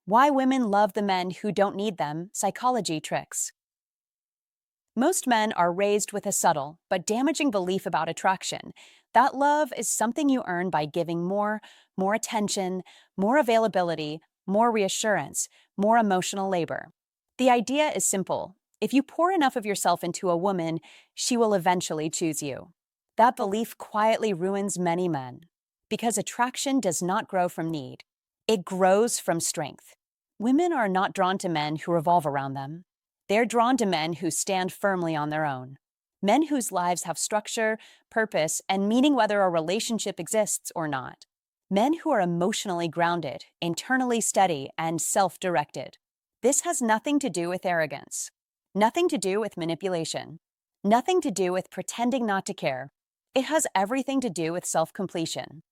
Why women love the men who don't need them, psychology tricks. Most men are raised with a subtle but damaging belief about attraction that love is something you earn by giving more attention, more availability, more reassurance, more emotional labor. The idea is simple. If you pour enough of yourself into a woman, she will eventually choose you. That belief quietly ruins many men because attraction does not grow from need. It grows from strength. Women are not drawn to men who revolve around them. They're drawn to men who stand firmly on their own. Men whose lives have structure, purpose, and meaning whether a relationship exists or not. Men who are emotionally grounded, internally steady, and self-directed. This has nothing to do with arrogance, nothing to do with manipulation, nothing to do with pretending not to care. It has everything to do with self-completion.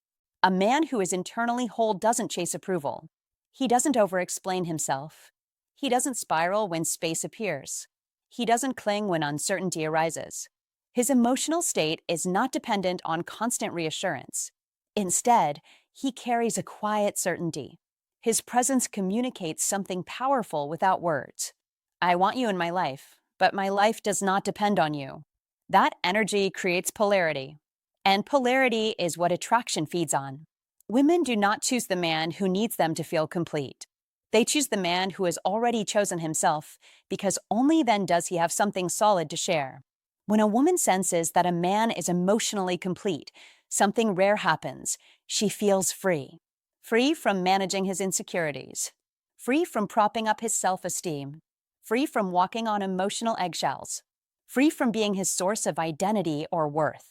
A man who is internally whole doesn't chase approval. He doesn't over-explain himself. He doesn't spiral when space appears. He doesn't cling when uncertainty arises. His emotional state is not dependent on constant reassurance. Instead, he carries a quiet certainty. His presence communicates something powerful without words. I want you in my life, but my life does not depend on you. That energy creates polarity. And polarity is what attraction feeds on. Women do not choose the man who needs them to feel complete. They choose the man who has already chosen himself, because only then does he have something solid to share. When a woman senses that a man is emotionally complete, something rare happens. She feels free. Free from managing his insecurities. Free from propping up his self-esteem. Free from walking on emotional eggshells. Free from being his source of identity or worth.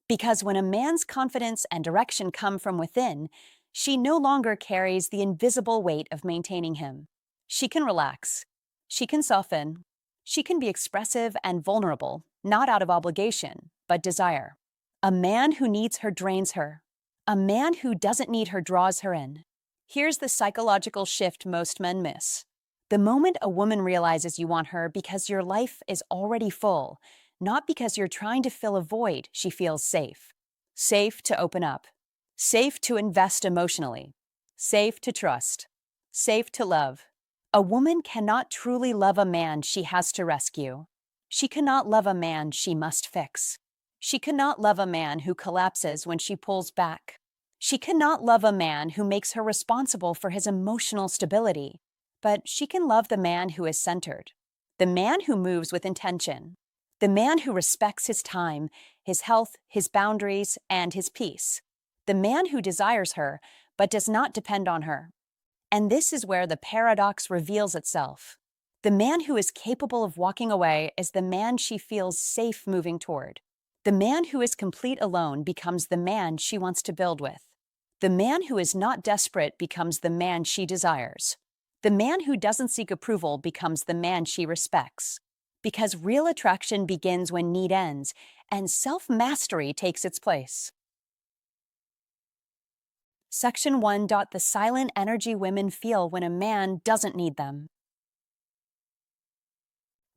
Because when a man's confidence and direction come from within, she no longer carries the invisible weight of maintaining him. She can relax. She can soften. She can be expressive and vulnerable, not out of obligation, but desire. A man who needs her drains her. A man who doesn't need her draws her in. Here's the psychological shift most men miss. The moment a woman realizes you want her because your life is already full, not because you're trying to fill a void, she feels safe. Safe to open up. Safe to invest emotionally. Safe to trust. Safe to love. A woman cannot truly love a man she has to rescue. She cannot love a man she must fix. She cannot love a man who collapses when she pulls back. She cannot love a man who makes her responsible for his emotional stability. But she can love the man who is centered. The man who moves with intention. The man who respects his time, his health, his boundaries, and his peace. The man who desires her, but does not depend on her. And this is where the paradox reveals itself. The man who is capable of walking away is the man she feels safe moving toward. The man who is complete alone becomes the man she wants to build with. The man who is not desperate becomes the man she desires. The man who doesn't seek approval becomes the man she respects. Because real attraction begins when need ends, and self-mastery takes its place. Section 1. The silent energy women feel when a man doesn't need them.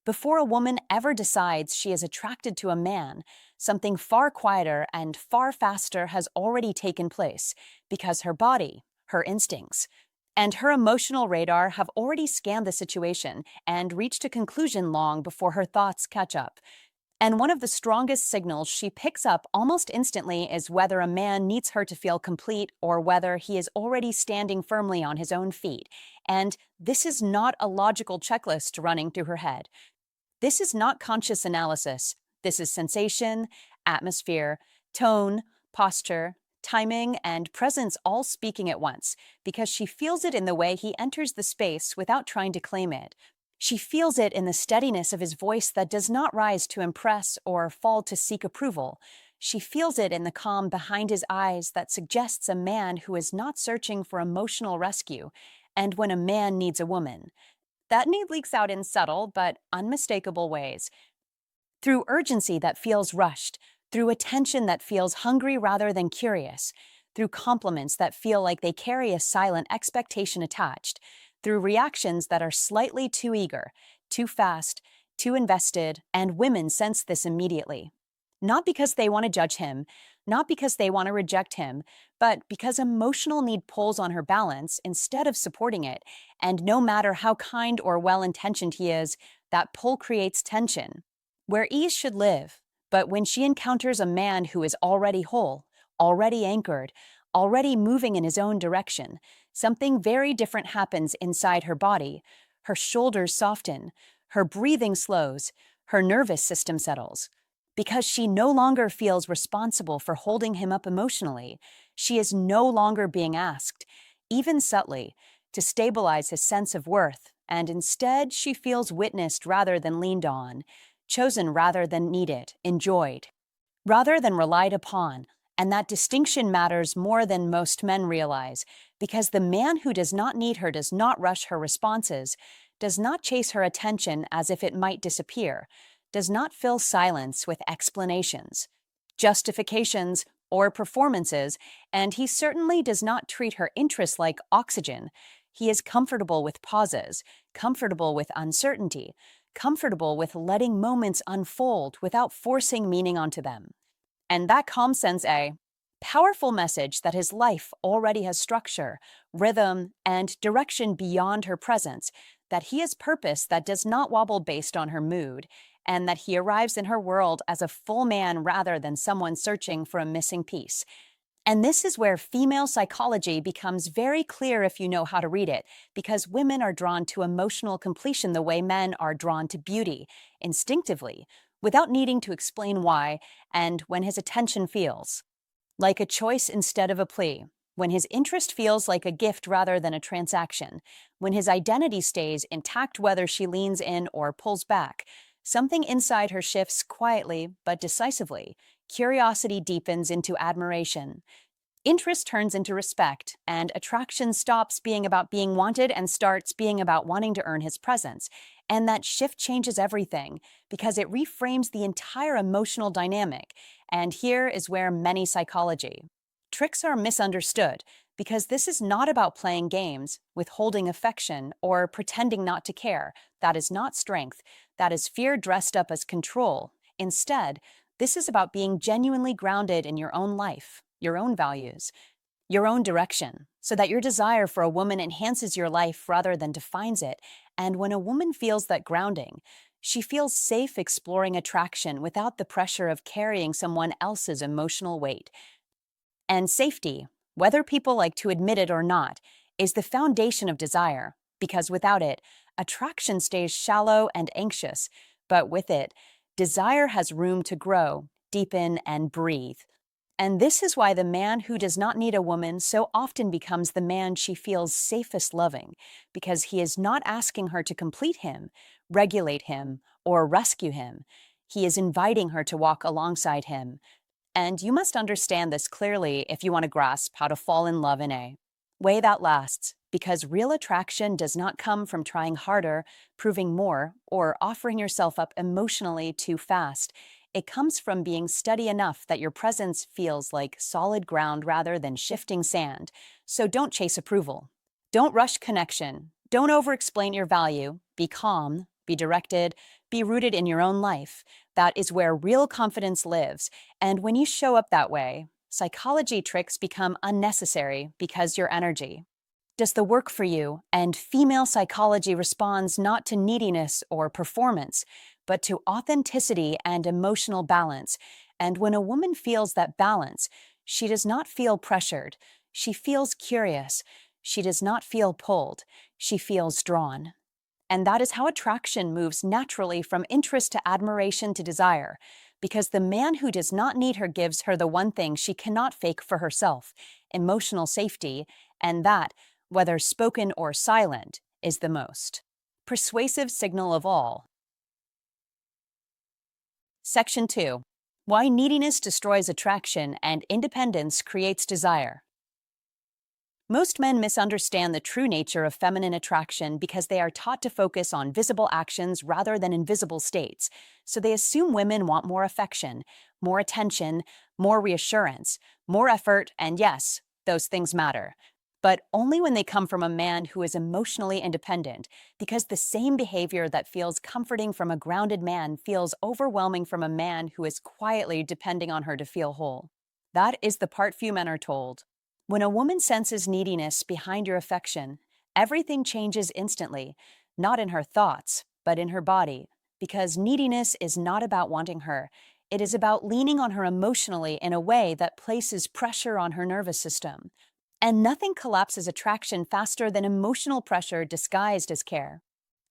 Before a woman ever decides she is attracted to a man, something far quieter and far faster has already taken place because her body, her instincts, and her emotional radar have already scanned the situation and reached a conclusion long before her thoughts catch up. And one of the strongest signals she picks up almost instantly is whether a man needs her to feel complete or whether he is already standing firmly on his own feet. And this is not a logical checklist running through her head. This is not conscious analysis. This is sensation, atmosphere, tone, posture, timing, and presence all speaking at once, because she feels it in the way he enters the space without trying to claim it. She feels it in the steadiness of his voice that does not rise to impress or fall to seek approval. She feels it in the calm behind his eyes that suggests a man who is not searching for emotional rescue, and when a man needs a woman. That need leaks out in subtle but unmistakable ways. Through urgency that feels rushed, through attention that feels hungry rather than curious, through compliments that feel like they carry a silent expectation attached, through reactions that are slightly too eager, too fast, too invested, and women sense this immediately. Not because they want to judge him, not because they want to reject him, but because emotional need pulls on her balance instead of supporting it. And no matter how kind or well intentioned he is, that pull creates tension, where ease should live. But when she encounters a man who is already whole, already anchored, already moving in his own direction, something very different happens inside her body. Her shoulders soften, her breathing slows, her nervous system settles. Because she no longer feels responsible for holding him up emotionally, she is no longer being asked, even subtly, to stabilize his sense of worth, and instead she feels witnessed rather than leaned on, chosen rather than needed, enjoyed rather than relied upon. And that distinction matters more than most men realize, because the man who does not need her does not rush her responses, does not chase her attention as if it might disappear, does not fill silence with explanations, justifications, or performances, and he certainly does not treat her interests like oxygen. He is comfortable with pauses, comfortable with uncertainty, comfortable with letting moments unfold without forcing meaning onto them. And that calm sends a powerful message that his life already has structure, rhythm, and direction beyond her presence, that he has purpose that does not wobble based on her mood, and that he arrives in her world as a full man rather than someone searching for a missing piece. And this is where female psychology becomes very clear if you know how to read it, because women are drawn to emotional completion the way men are drawn to beauty, instinctively, without needing to explain why, and when his attention feels like a choice instead of a plea, when his interest feels like a gift rather than a transaction, when his identity stays intact whether she leans in or pulls back, something inside her shifts quietly but decisively. Curiosity deepens into admiration. Interest turns into respect, and attraction stops being about being wanted and starts being about wanting to earn his presence. And that shift changes everything because it reframes the entire emotional dynamic. And here is where many psychology tricks are misunderstood, because this is not about playing games, withholding affection, or pretending not to care. That is not strength. That is fear dressed up as control. Instead, this is about being genuinely grounded in your own life, your own values, your own direction, so that your desire for a woman enhances your life rather than defines it. And when a woman feels that grounding, she feels safe exploring attraction without the pressure of carrying someone else's emotional weight. And safety, whether people like to admit it or not, is the foundation of desire, because without it, attraction stays shallow and anxious, but with it, desire has room to grow, deepen, and breathe. And this is why the man who does not need a woman so often becomes the man she feels safest loving, because he is not asking her to complete him, regulate him, or rescue him. He is inviting her to walk alongside him. And you must understand this clearly if you want to grasp how to fall in love in a way that lasts, because real attraction does not come from trying harder, proving more, or offering yourself up emotionally too fast. It comes from being steady enough that your presence feels like solid ground rather than shifting sand. So don't chase approval. Don't rush connection. Don't over-explain your value. Be calm, be directed, be rooted in your own life. That is where real confidence lives. And when you show up that way, psychology tricks become unnecessary because your energy does the work for you, and female psychology responds not to neediness or performance, but to authenticity and emotional balance. And when a woman feels that balance, she does not feel pressured. She feels curious. She does not feel pulled. She feels drawn. And that is how attraction moves naturally from interest to admiration to desire, because the man who does not need her gives her the one thing she cannot fake for herself: emotional safety, and that, whether spoken or silent, is the most persuasive signal of all. Section 2. Why neediness destroys attraction and independence creates desire. Most men misunderstand the true nature of feminine attraction because they are taught to focus on visible actions rather than invisible states. So they assume women want more affection, more attention, more reassurance, more effort, and yes, those things matter. But only when they come from a man who is emotionally independent, because the same behavior that feels comforting from a grounded man feels overwhelming from a man who is quietly depending on her to feel whole. That is the part few men are told. When a woman senses neediness behind your affection, everything changes instantly, not in her thoughts, but in her body, because neediness is not about wanting her. It is about leaning on her emotionally in a way that places pressure on her nervous system. And nothing collapses attraction faster than emotional pressure disguised as care.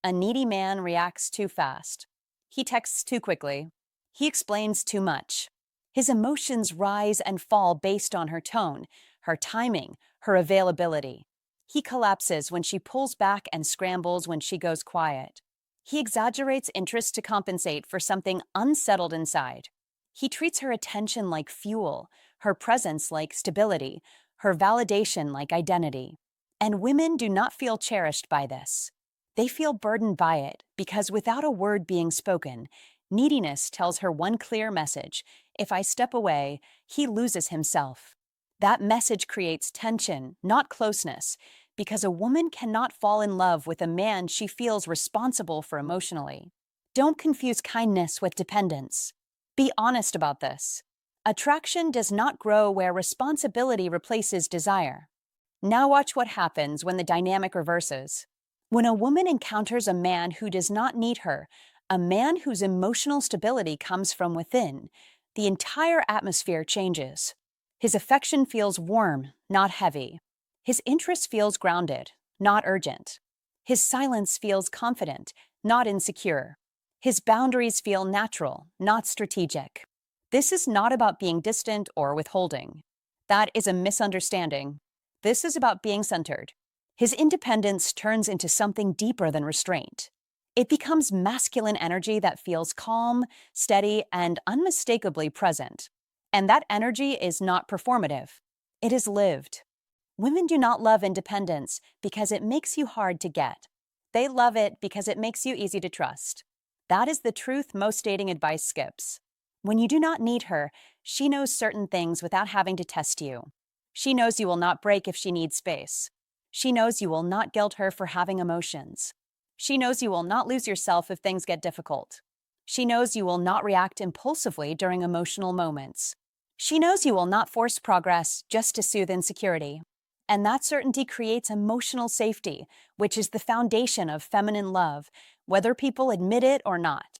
A needy man reacts too fast. He texts too quickly. He explains too much. His emotions rise and fall based on her tone, her timing, her availability. He collapses when she pulls back and scrambles when she goes quiet. He exaggerates interest to compensate for something unsettled inside. He treats her attention like fuel, her presence like stability, her validation like identity. And women do not feel cherished by this. They feel burdened by it because without a word being spoken, neediness tells her one clear message: if I step away, he loses himself. That message creates tension, not closeness, because a woman cannot fall in love with a man she feels responsible for emotionally. Don't confuse kindness with dependence. Be honest about this. Attraction does not grow where responsibility replaces desire. Now watch what happens when the dynamic reverses. When a woman encounters a man who does not need her, a man whose emotional stability comes from within, the entire atmosphere changes. His affection feels warm, not heavy. His interest feels grounded, not urgent. His silence feels confident, not insecure. His boundaries feel natural, not strategic. This is not about being distant or withholding. That is a misunderstanding. This is about being centered. His independence turns into something deeper than restraint. It becomes masculine energy that feels calm, steady, and unmistakably present. And that energy is not performative. It is lived. Women do not love independence because it makes you hard to get. They love it because it makes you easy to trust. That is the truth most dating advice skips. When you do not need her, she knows certain things without having to test you. She knows you will not break if she needs space. She knows you will not guilt her for having emotions. She knows you will not lose yourself if things get difficult. She knows you will not react impulsively during emotional moments. She knows you will not force progress just to soothe insecurity. And that certainty creates emotional safety, which is the foundation of feminine love, whether people admit it or not.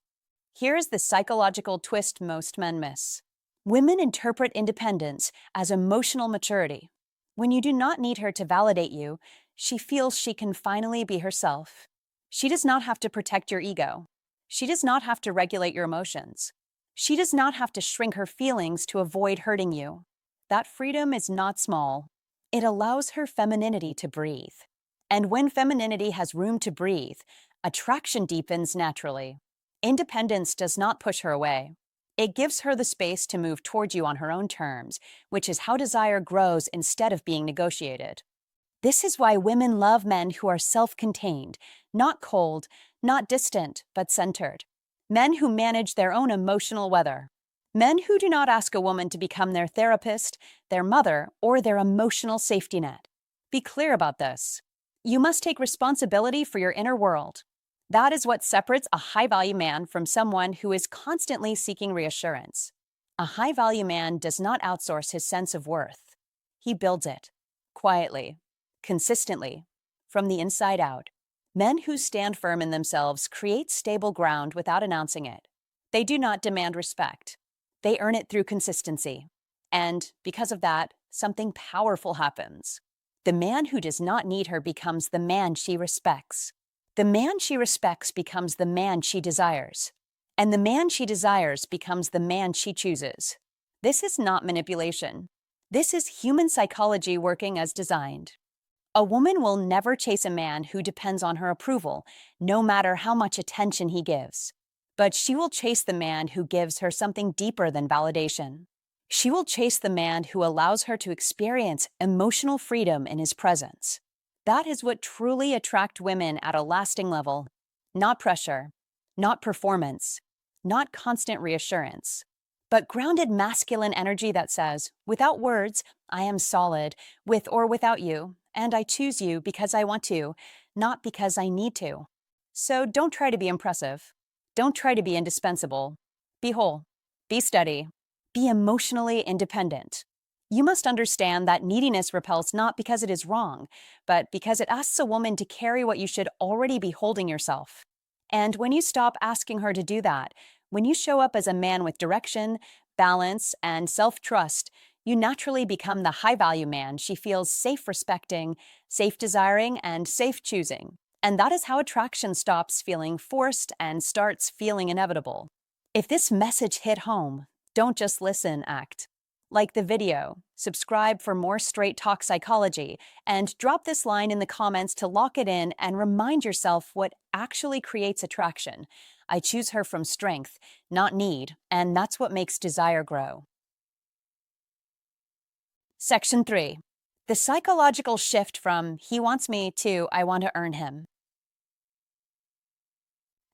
Here is the psychological twist most men miss. Women interpret independence as emotional maturity. When you do not need her to validate you, she feels she can finally be herself. She does not have to protect your ego. She does not have to regulate your emotions. She does not have to shrink her feelings to avoid hurting you. That freedom is not small. It allows her femininity to breathe. And when femininity has room to breathe, attraction deepens naturally. Independence does not push her away. It gives her the space to move toward you on her own terms, which is how desire grows instead of being negotiated. This is why women love men who are self-contained, not cold, not distant, but centered. Men who manage their own emotional weather. Men who do not ask a woman to become their therapist, their mother, or their emotional safety net. Be clear about this. You must take responsibility for your inner world. That is what separates a high-value man from someone who is constantly seeking reassurance. A high-value man does not outsource his sense of worth. He builds it, quietly, consistently, from the inside out. Men who stand firm in themselves create stable ground without announcing it. They do not demand respect. They earn it through consistency. And because of that, something powerful happens. The man who does not need her becomes the man she respects. The man she respects becomes the man she desires. And the man she desires becomes the man she chooses. This is not manipulation. This is human psychology working as designed. A woman will never chase a man who depends on her approval, no matter how much attention he gives. But she will chase the man who gives her something deeper than validation. She will chase the man who allows her to experience emotional freedom in his presence. That is what truly attracts women at a lasting level. Not pressure, not performance, not constant reassurance, but grounded masculine energy that says, without words, I am solid, with or without you, and I choose you because I want to, not because I need to. So don't try to be impressive. Don't try to be indispensable. Be whole. Be steady. Be emotionally independent. You must understand that neediness repels not because it is wrong, but because it asks a woman to carry what you should already be holding yourself. And when you stop asking her to do that, when you show up as a man with direction, balance, and self trust, you naturally become the high value man she feels safe respecting, safe desiring, and safe choosing. And that is how attraction stops feeling forced and starts feeling inevitable. If this message hit home, don't just listen, act. Like the video, subscribe for more straight talk psychology, and drop this line in the comments to lock it in and remind yourself what actually creates attraction. I choose her from strength, not need, and that's what makes desire grow. Section 3. The psychological shift from he wants me to I want to earn him.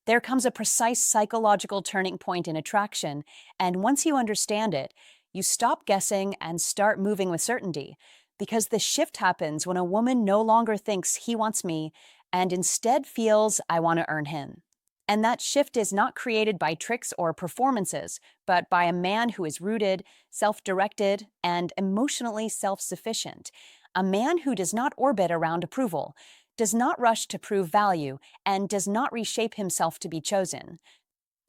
There comes a precise psychological turning point in attraction, and once you understand it, you stop guessing and start moving with certainty. Because the shift happens when a woman no longer thinks he wants me and instead feels I want to earn him. And that shift is not created by tricks or performances, but by a man who is rooted, self directed, and emotionally self sufficient. A man who does not orbit around approval, does not rush to prove value, and does not reshape himself to be chosen.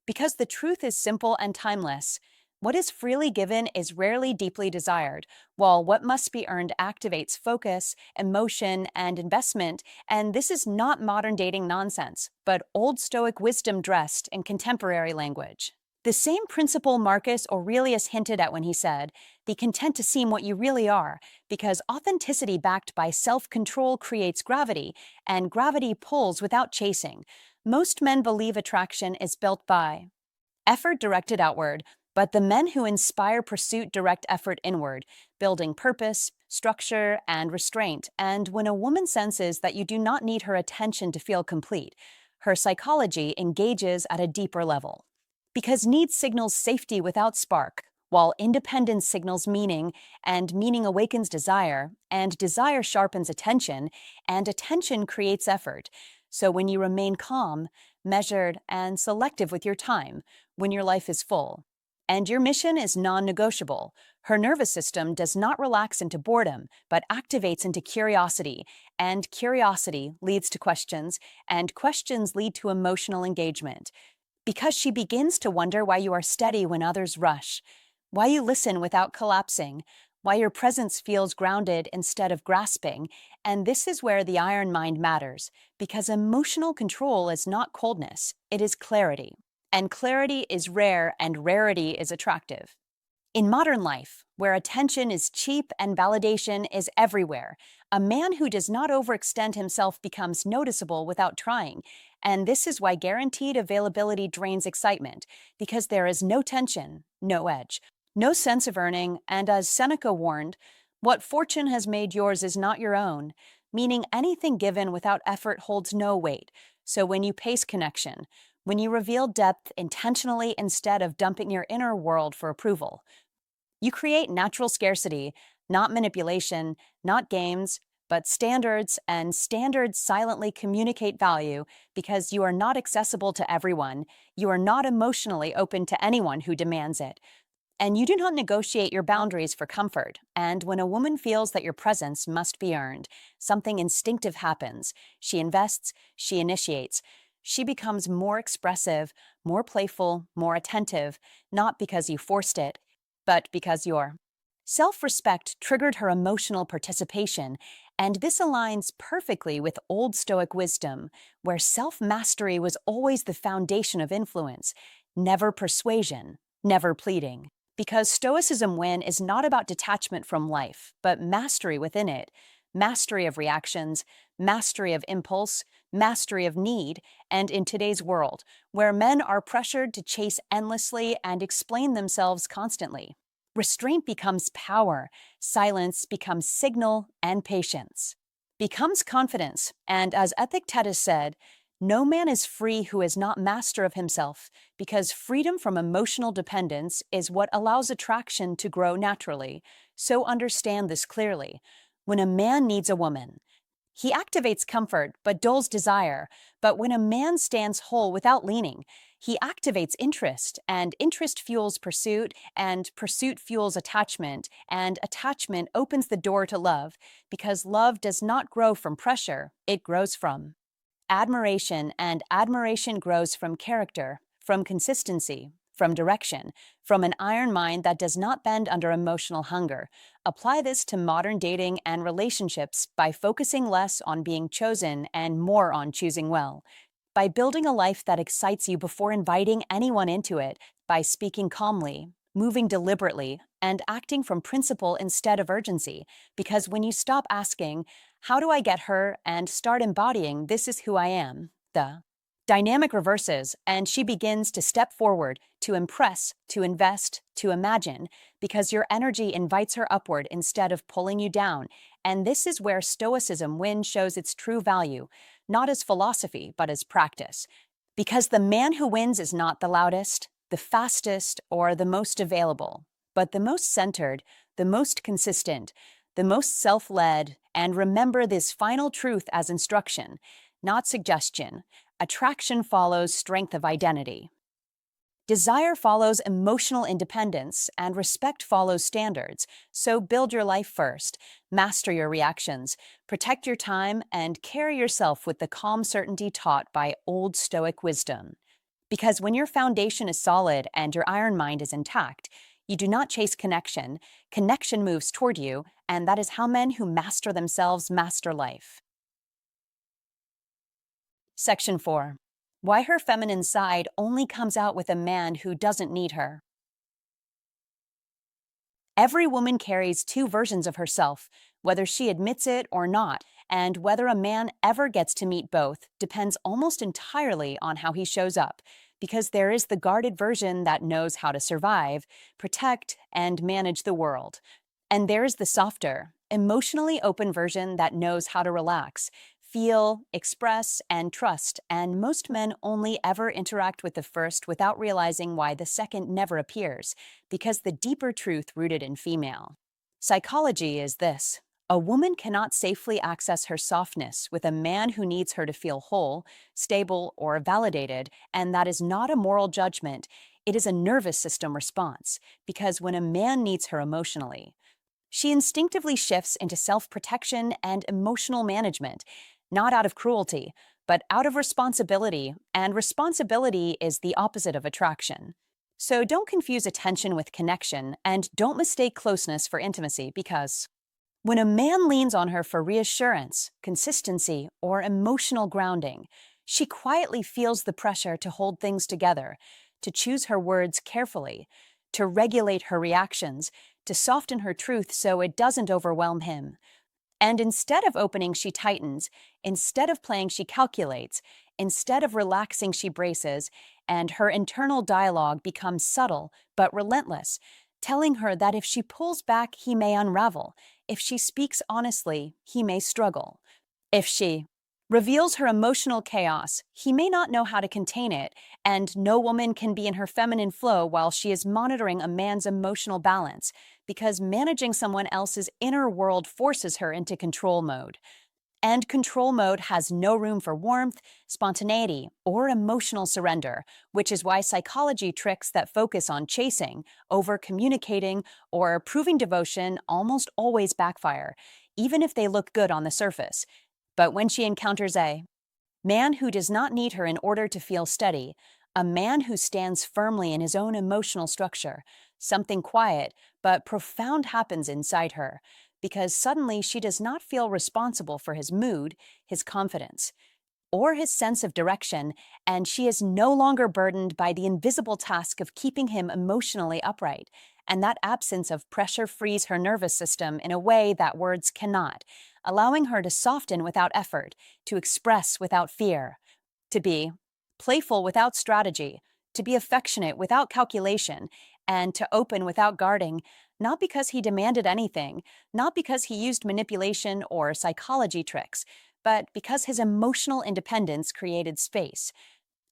Because the truth is simple and timeless. What is freely given is rarely deeply desired, while what must be earned activates focus, emotion, and investment, and this is not modern dating nonsense, but old Stoic wisdom dressed in contemporary language. The same principle Marcus Aurelius hinted at when he said, "Be content to seem what you really are," because authenticity backed by self-control creates gravity, and gravity pulls without chasing. Most men believe attraction is built by effort directed outward, but the men who inspire pursuit direct effort inward, building purpose, structure, and restraint. And when a woman senses that you do not need her attention to feel complete, her psychology engages at a deeper level. Because need signals safety without spark, while independence signals meaning, and meaning awakens desire, and desire sharpens attention, and attention creates effort. So when you remain calm, measured, and selective with your time, when your life is full, and your mission is non-negotiable, her nervous system does not relax into boredom, but activates into curiosity, and curiosity leads to questions, and questions lead to emotional engagement. Because she begins to wonder why you are steady when others rush, why you listen without collapsing, why your presence feels grounded instead of grasping, and this is where the iron mind matters, because emotional control is not coldness, it is clarity. And clarity is rare and rarity is attractive. In modern life, where attention is cheap and validation is everywhere, a man who does not overextend himself becomes noticeable without trying. And this is why guaranteed availability drains excitement, because there is no tension, no edge, no sense of earning, and as Seneca warned, what fortune has made yours is not your own, meaning anything given without effort holds no weight. So when you pace connection, when you reveal depth intentionally instead of dumping your inner world for approval, you create natural scarcity, not manipulation, not games, but standards, and standards silently communicate value because you are not accessible to everyone, you are not emotionally open to anyone who demands it, and you do not negotiate your boundaries for comfort. And when a woman feels that your presence must be earned, something instinctive happens. She invests, she initiates. She becomes more expressive, more playful, more attentive, not because you forced it, but because your self-respect triggered her emotional participation, and this aligns perfectly with Old Stoic wisdom, where self-mastery was always the foundation of influence, never persuasion, never pleading. Because Stoicism Win is not about detachment from life, but mastery within it, mastery of reactions, mastery of impulse, mastery of need, and in today's world, where men are pressured to chase endlessly and explain themselves constantly, restraint becomes power, silence becomes signal, and patience becomes confidence. And as Epictetus said, no man is free who is not master of himself, because freedom from emotional dependence is what allows attraction to grow naturally. So understand this clearly. When a man needs a woman, he activates comfort but dulls desire. But when a man stands whole without leaning, He activates interest, and interest fuels pursuit, and pursuit fuels attachment, and attachment opens the door to love, because love does not grow from pressure, it grows from admiration, and admiration grows from character, from consistency, from direction, from an iron mind that does not bend under emotional hunger. Apply this to modern dating and relationships by focusing less on being chosen and more on choosing well. By building a life that excites you before inviting anyone into it, by speaking calmly, moving deliberately, and acting from principle instead of urgency. Because when you stop asking, how do I get her, and start embodying, this is who I am, the dynamic reverses, and she begins to step forward, to impress, to invest, to imagine, because your energy invites her upward instead of pulling you down. And this is where Stoicism Win shows its true value, not as philosophy, but as practice. Because the man who wins is not the loudest, the fastest, or the most available, but the most centered, the most consistent, the most self-led. And remember this final truth as instruction, not suggestion. Attraction follows strength of identity. Desire follows emotional independence, and respect follows standards. So build your life first, master your reactions, protect your time, and carry yourself with the calm certainty taught by Old Stoic wisdom. Because when your foundation is solid and your iron mind is intact, you do not chase connection. Connection moves toward you, and that is how men who master themselves master life. Section 4. Why her feminine side only comes out with a man who doesn't need her. Every woman carries two versions of herself, whether she admits it or not, and whether a man ever gets to meet both depends almost entirely on how he shows up, because there is the guarded version that knows how to survive, protect, and manage the world. And there is the softer, emotionally open version that knows how to relax, feel, express, and trust, and most men only ever interact with the first without realizing why the second never appears, because the deeper truth rooted in female psychology is this: a woman cannot safely access her softness with a man who needs her to feel whole, stable, or validated, and that is not a moral judgment, it is a nervous system response, because when a man needs her emotionally, she instinctively shifts into self-protection and emotional management, not out of cruelty, but out of responsibility, and responsibility is the opposite of attraction. So don't confuse attention with connection, and don't mistake closeness for intimacy, because when a man leans on her for reassurance, consistency, or emotional grounding, she quietly feels the pressure to hold things together, to choose her words carefully, to regulate her reactions, to soften her truth so it doesn't overwhelm him. And instead of opening, she tightens. Instead of playing, she calculates. Instead of relaxing, she braces. And her internal dialogue becomes subtle but relentless, telling her that if she pulls back, he may unravel. If she speaks honestly, he may struggle. If she reveals her emotional chaos, he may not know how to contain it, and no woman can be in her feminine flow while she is monitoring a man's emotional balance, because managing someone else's inner world forces her into control mode. And control mode has no room for warmth, spontaneity, or emotional surrender, which is why psychology tricks that focus on chasing, over-communicating, or proving devotion almost always backfire, even if they look good on the surface. But when she encounters a man who does not need her in order to feel steady, a man who stands firmly in his own emotional structure, something quiet but profound happens inside her, because suddenly she does not feel responsible for his mood, his confidence, or his sense of direction, and she is no longer burdened by the invisible task of keeping him emotionally upright. And that absence of pressure frees her nervous system in a way that words cannot, allowing her to soften without effort, to express without fear, to be playful without strategy, to be affectionate without calculation, and to open without guarding, not because he demanded anything, not because he used manipulation or psychology tricks, but because his emotional independence created space.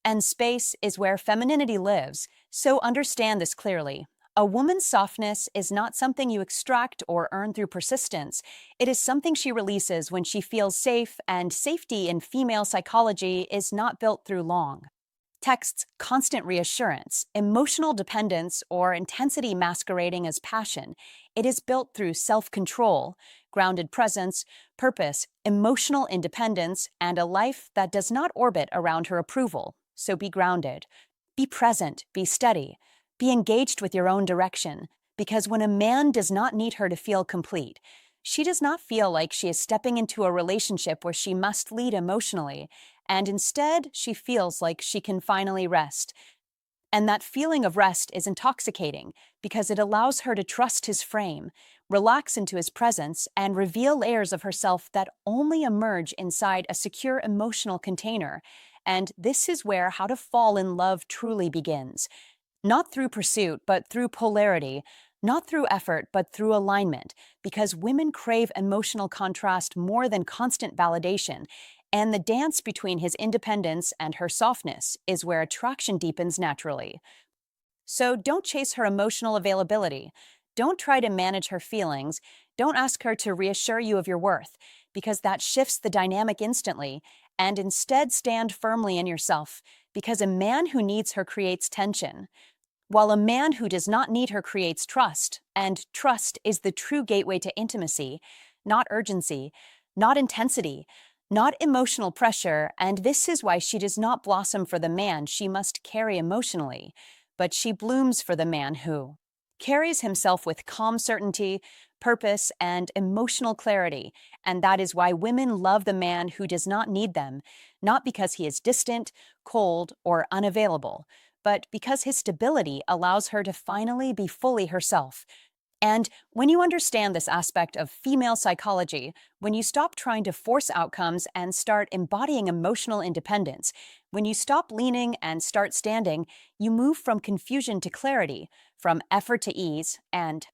And space is where femininity lives, so understand this clearly. A woman's softness is not something you extract or earn through persistence. It is something she releases when she feels safe, and safety in female psychology is not built through long texts constant reassurance, emotional dependence, or intensity masquerading as passion. It is built through self-control, grounded presence, purpose, emotional independence, and a life that does not orbit around her approval. So be grounded. Be present, be steady, be engaged with your own direction, because when a man does not need her to feel complete, she does not feel like she is stepping into a relationship where she must lead emotionally, and instead she feels like she can finally rest. And that feeling of rest is intoxicating because it allows her to trust his frame, relax into his presence, and reveal layers of herself that only emerge inside a secure emotional container. And this is where how to fall in love truly begins. Not through pursuit, but through polarity. Not through effort, but through alignment. Because women crave emotional contrast more than constant validation. And the dance between his independence and her softness is where attraction deepens naturally. So don't chase her emotional availability. Don't try to manage her feelings. Don't ask her to reassure you of your worth, because that shifts the dynamic instantly. And instead stand firmly in yourself, because a man who needs her creates tension, while a man who does not need her creates trust, and trust is the true gateway to intimacy, not urgency, not intensity, not emotional pressure, and this is why she does not blossom for the man she must carry emotionally, but she blooms for the man who carries himself with calm certainty, purpose, and emotional clarity, and that is why women love the man who does not need them, not because he is distant, cold, or unavailable, but because his stability allows her to finally be fully herself. And when you understand this aspect of female psychology, when you stop trying to force outcomes and start embodying emotional independence, when you stop leaning and start standing, you move from confusion to clarity, from effort to ease, and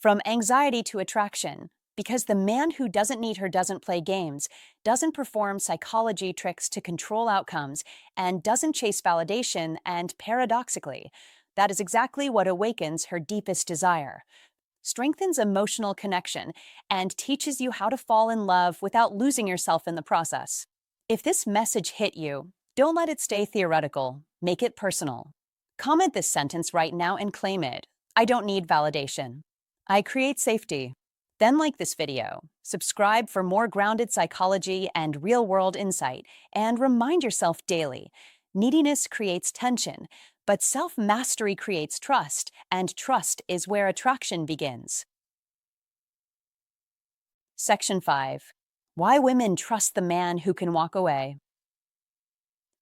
from anxiety to attraction. Because the man who doesn't need her doesn't play games, doesn't perform psychology tricks to control outcomes, and doesn't chase validation, and paradoxically, that is exactly what awakens her deepest desire, strengthens emotional connection, and teaches you how to fall in love without losing yourself in the process. If this message hit you, don't let it stay theoretical, make it personal. Comment this sentence right now and claim it. I don't need validation. I create safety. Then like this video, subscribe for more grounded psychology and real-world insight, and remind yourself daily, neediness creates tension, but self-mastery creates trust, and trust is where attraction begins. Section 5. Why women trust the man who can walk away.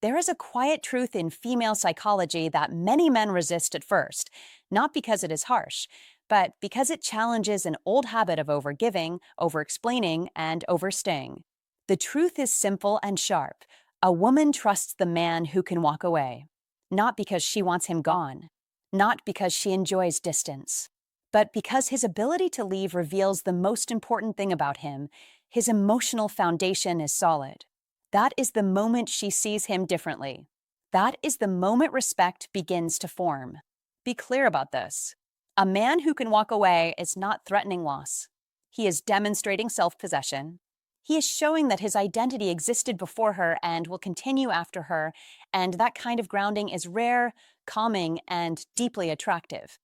There is a quiet truth in female psychology that many men resist at first, not because it is harsh, but because it challenges an old habit of overgiving, over-explaining, and overstaying. The truth is simple and sharp. A woman trusts the man who can walk away, not because she wants him gone, not because she enjoys distance, but because his ability to leave reveals the most important thing about him: his emotional foundation is solid. That is the moment she sees him differently. That is the moment respect begins to form. Be clear about this. A man who can walk away is not threatening loss. He is demonstrating self-possession. He is showing that his identity existed before her and will continue after her, and that kind of grounding is rare, calming, and deeply attractive.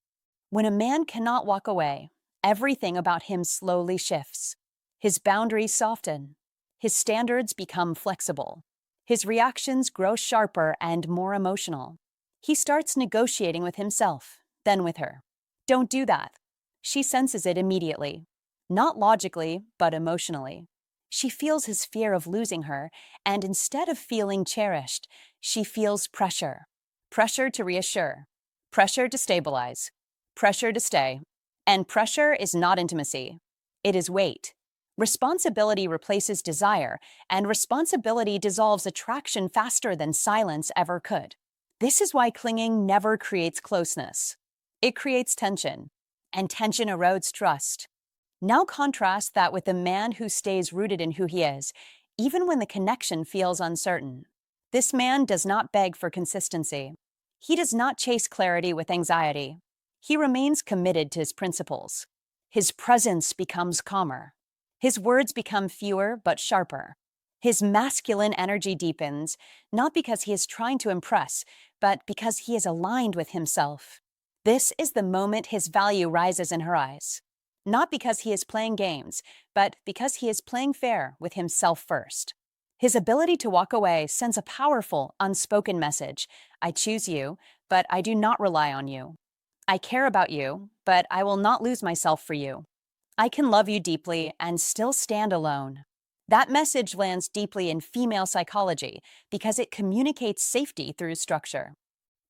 When a man cannot walk away, everything about him slowly shifts. His boundaries soften. His standards become flexible. His reactions grow sharper and more emotional. He starts negotiating with himself, then with her. Don't do that. She senses it immediately. Not logically, but emotionally. She feels his fear of losing her, and instead of feeling cherished, she feels pressure. Pressure to reassure. Pressure to stabilize. Pressure to stay. And pressure is not intimacy. It is weight. Responsibility replaces desire, and responsibility dissolves attraction faster than silence ever could. This is why clinging never creates closeness. It creates tension, and tension erodes trust. Now contrast that with a man who stays rooted in who he is, even when the connection feels uncertain. This man does not beg for consistency. He does not chase clarity with anxiety. He remains committed to his principles. His presence becomes calmer. His words become fewer but sharper. His masculine energy deepens, not because he is trying to impress, but because he is aligned with himself. This is the moment his value rises in her eyes. Not because he is playing games, but because he is playing fair with himself first. His ability to walk away sends a powerful, unspoken message. I choose you, but I do not rely on you. I care about you, but I will not lose myself for you. I can love you deeply and still stand alone. That message lands deeply in female psychology because it communicates safety through structure.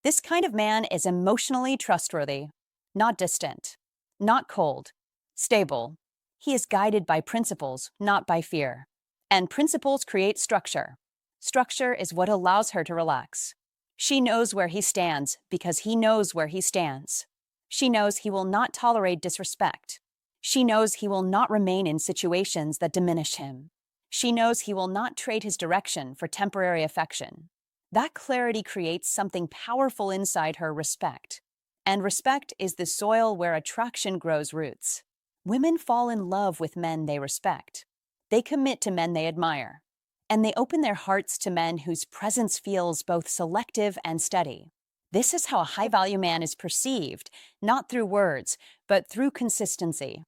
This kind of man is emotionally trustworthy, not distant, not cold, stable. He is guided by principles, not by fear. And principles create structure. Structure is what allows her to relax. She knows where he stands because he knows where he stands. She knows he will not tolerate disrespect. She knows he will not remain in situations that diminish him. She knows he will not trade his direction for temporary affection. That clarity creates something powerful inside her: respect. And respect is the soil where attraction grows roots. Women fall in love with men they respect. They commit to men they admire. And they open their hearts to men whose presence feels both selective and steady. This is how a high-value man is perceived, not through words, but through consistency.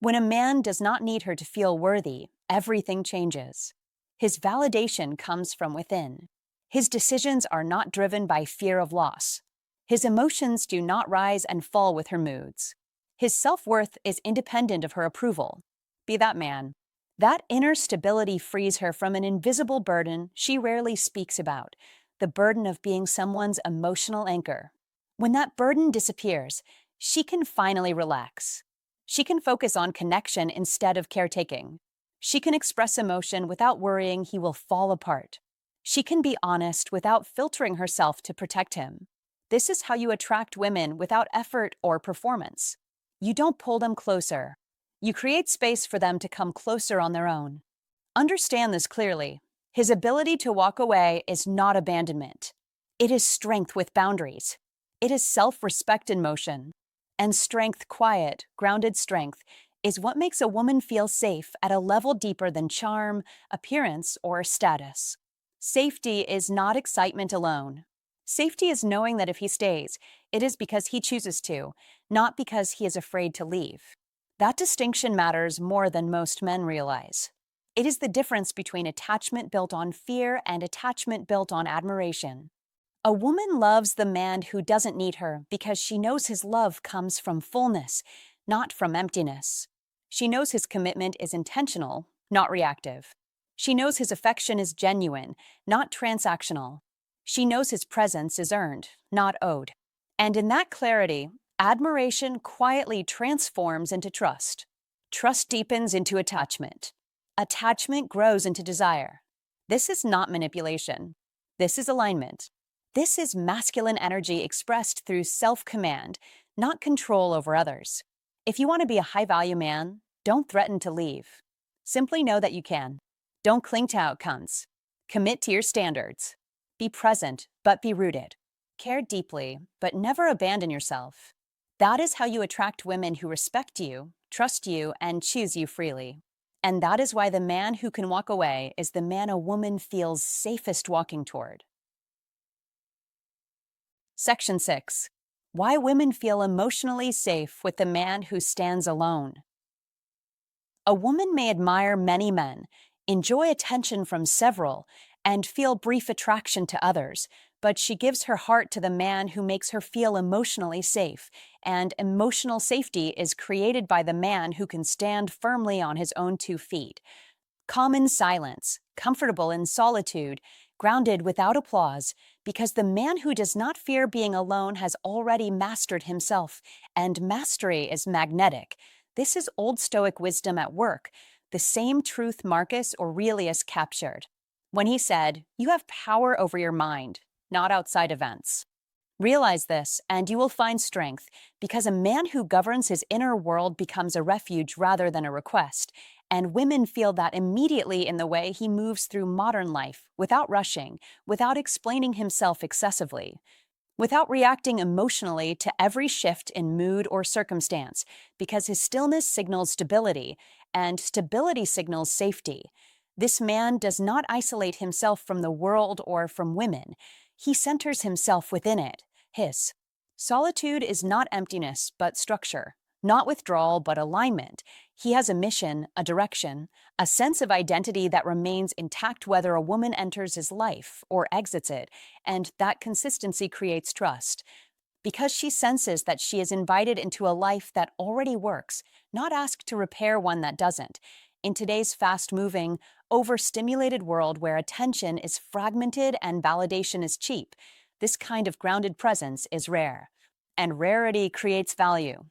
When a man does not need her to feel worthy, everything changes. His validation comes from within. His decisions are not driven by fear of loss. His emotions do not rise and fall with her moods. His self-worth is independent of her approval. Be that man. That inner stability frees her from an invisible burden she rarely speaks about, the burden of being someone's emotional anchor. When that burden disappears, she can finally relax. She can focus on connection instead of caretaking. She can express emotion without worrying he will fall apart. She can be honest without filtering herself to protect him. This is how you attract women without effort or performance. You don't pull them closer. You create space for them to come closer on their own. Understand this clearly. His ability to walk away is not abandonment. It is strength with boundaries. It is self-respect in motion. And strength, quiet, grounded strength, is what makes a woman feel safe at a level deeper than charm, appearance, or status. Safety is not excitement alone. Safety is knowing that if he stays, it is because he chooses to, not because he is afraid to leave. That distinction matters more than most men realize. It is the difference between attachment built on fear and attachment built on admiration. A woman loves the man who doesn't need her because she knows his love comes from fullness, not from emptiness. She knows his commitment is intentional, not reactive. She knows his affection is genuine, not transactional. She knows his presence is earned, not owed. And in that clarity, admiration quietly transforms into trust. Trust deepens into attachment. Attachment grows into desire. This is not manipulation. This is alignment. This is masculine energy expressed through self-command, not control over others. If you want to be a high-value man, don't threaten to leave. Simply know that you can. Don't cling to outcomes. Commit to your standards. Be present, but be rooted. Care deeply, but never abandon yourself. That is how you attract women who respect you, trust you, and choose you freely. And that is why the man who can walk away is the man a woman feels safest walking toward. Section 6. Why women feel emotionally safe with the man who stands alone. A woman may admire many men, enjoy attention from several, and feel brief attraction to others, but she gives her heart to the man who makes her feel emotionally safe, and emotional safety is created by the man who can stand firmly on his own 2 feet. Calm in silence, comfortable in solitude, grounded without applause, because the man who does not fear being alone has already mastered himself, and mastery is magnetic. This is Old Stoic wisdom at work, the same truth Marcus Aurelius captured when he said, "You have power over your mind, not outside events." Realize this, and you will find strength, because a man who governs his inner world becomes a refuge rather than a request, and women feel that immediately in the way he moves through modern life, without rushing, without explaining himself excessively, without reacting emotionally to every shift in mood or circumstance, because his stillness signals stability, and stability signals safety. This man does not isolate himself from the world or from women. He centers himself within it, his. Solitude is not emptiness, but structure. Not withdrawal, but alignment. He has a mission, a direction, a sense of identity that remains intact whether a woman enters his life or exits it, and that consistency creates trust. Because she senses that she is invited into a life that already works, not asked to repair one that doesn't. In today's fast-moving, overstimulated world where attention is fragmented and validation is cheap, this kind of grounded presence is rare. And rarity creates value.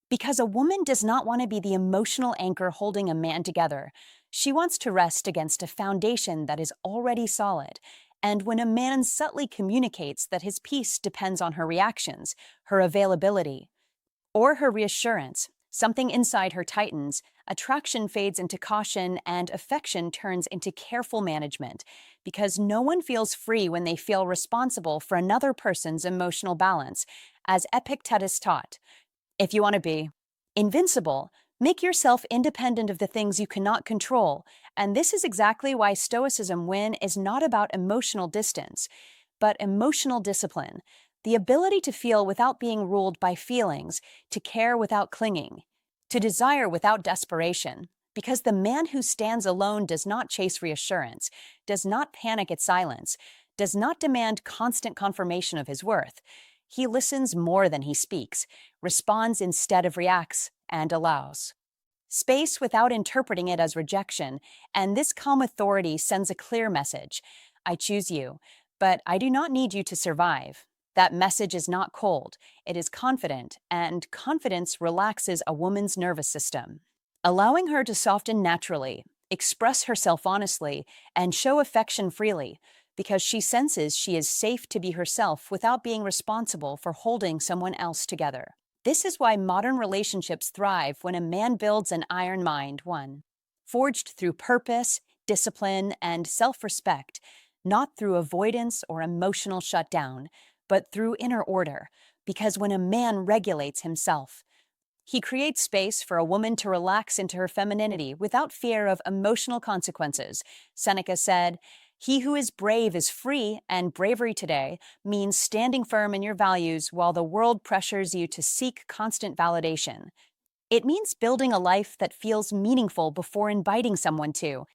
Because a woman does not want to be the emotional anchor holding a man together. She wants to rest against a foundation that is already solid. And when a man subtly communicates that his peace depends on her reactions, her availability, or her reassurance, something inside her tightens, attraction fades into caution, and affection turns into careful management, because no one feels free when they feel responsible for another person's emotional balance. As Epictetus taught, if you want to be invincible, make yourself independent of the things you cannot control. And this is exactly why Stoicism Win is not about emotional distance, but emotional discipline. The ability to feel without being ruled by feelings, to care without clinging, to desire without desperation. Because the man who stands alone does not chase reassurance, does not panic at silence, does not demand constant confirmation of his worth. He listens more than he speaks, responds instead of reacts, and allows space without interpreting it as rejection, and this calm authority sends a clear message. I choose you, but I do not need you to survive. That message is not cold, it is confident, and confidence relaxes a woman's nervous system, allowing her to soften naturally, express herself honestly, and show affection freely, because she senses she is safe to be herself without being responsible for holding someone else together. This is why modern relationships thrive when a man builds an iron mind, one forged through purpose, discipline, and self-respect, not through avoidance or emotional shutdown, but through inner order, because when a man regulates himself, he creates space for a woman to relax into her femininity without fear of emotional consequences. Seneca said, "He who is brave is free, and bravery today means standing firm in your values while the world pressures you to seek constant validation." It means building a life that feels meaningful before inviting someone to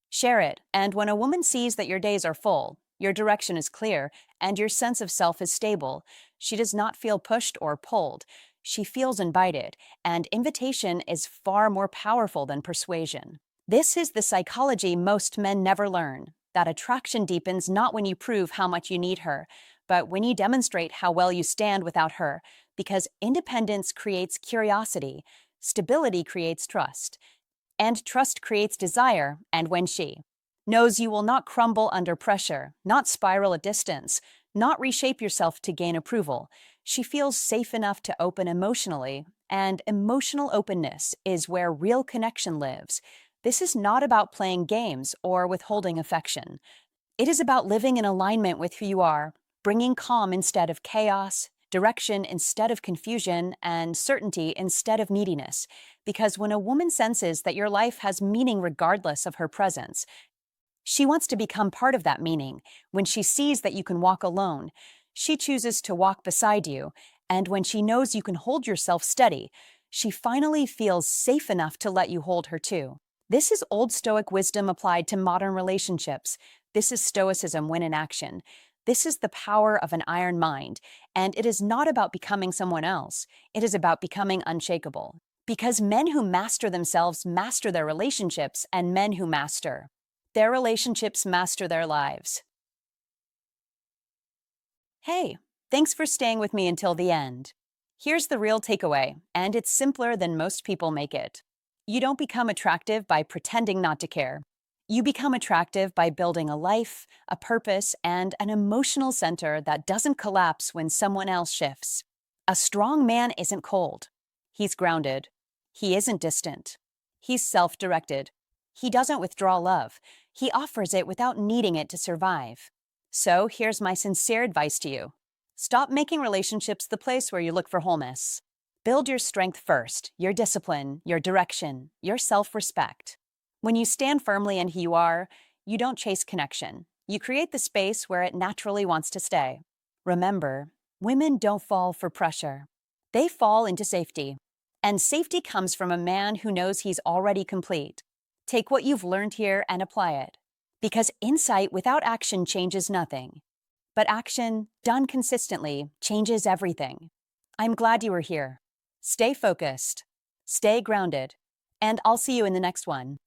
share it. And when a woman sees that your days are full, your direction is clear, and your sense of self is stable, she does not feel pushed or pulled. She feels invited, and invitation is far more powerful than persuasion. This is the psychology most men never learn, that attraction deepens not when you prove how much you need her, but when you demonstrate how well you stand without her, because independence creates curiosity, stability creates trust, and trust creates desire, and when she knows you will not crumble under pressure, not spiral at distance, not reshape yourself to gain approval, she feels safe enough to open emotionally, and emotional openness is where real connection lives. This is not about playing games or withholding affection. It is about living in alignment with who you are, bringing calm instead of chaos, direction instead of confusion, and certainty instead of neediness. Because when a woman senses that your life has meaning regardless of her presence, she wants to become part of that meaning. When she sees that you can walk alone, she chooses to walk beside you. And when she knows you can hold yourself steady, she finally feels safe enough to let you hold her too. This is Old Stoic wisdom applied to modern relationships. This is Stoicism Win in action. This is the power of an iron mind, and it is not about becoming someone else. It is about becoming unshakable. Because men who master themselves master their relationships, and men who master their relationships master their lives. Hey, thanks for staying with me until the end. Here's the real takeaway, and it's simpler than most people make it. You don't become attractive by pretending not to care. You become attractive by building a life, a purpose, and an emotional center that doesn't collapse when someone else shifts. A strong man isn't cold. He's grounded. He isn't distant. He's self-directed. He doesn't withdraw love. He offers it without needing it to survive. So here's my sincere advice to you. Stop making relationships the place where you look for wholeness. Build your strength first, your discipline, your direction, your self-respect. When you stand firmly in who you are, you don't chase connection. You create the space where it naturally wants to stay. Remember, women don't fall for pressure. They fall into safety. And safety comes from a man who knows he's already complete. Take what you've learned here and apply it. Because insight without action changes nothing. But action, done consistently, changes everything. I'm glad you were here. Stay focused, stay grounded, and I'll see you in the next one.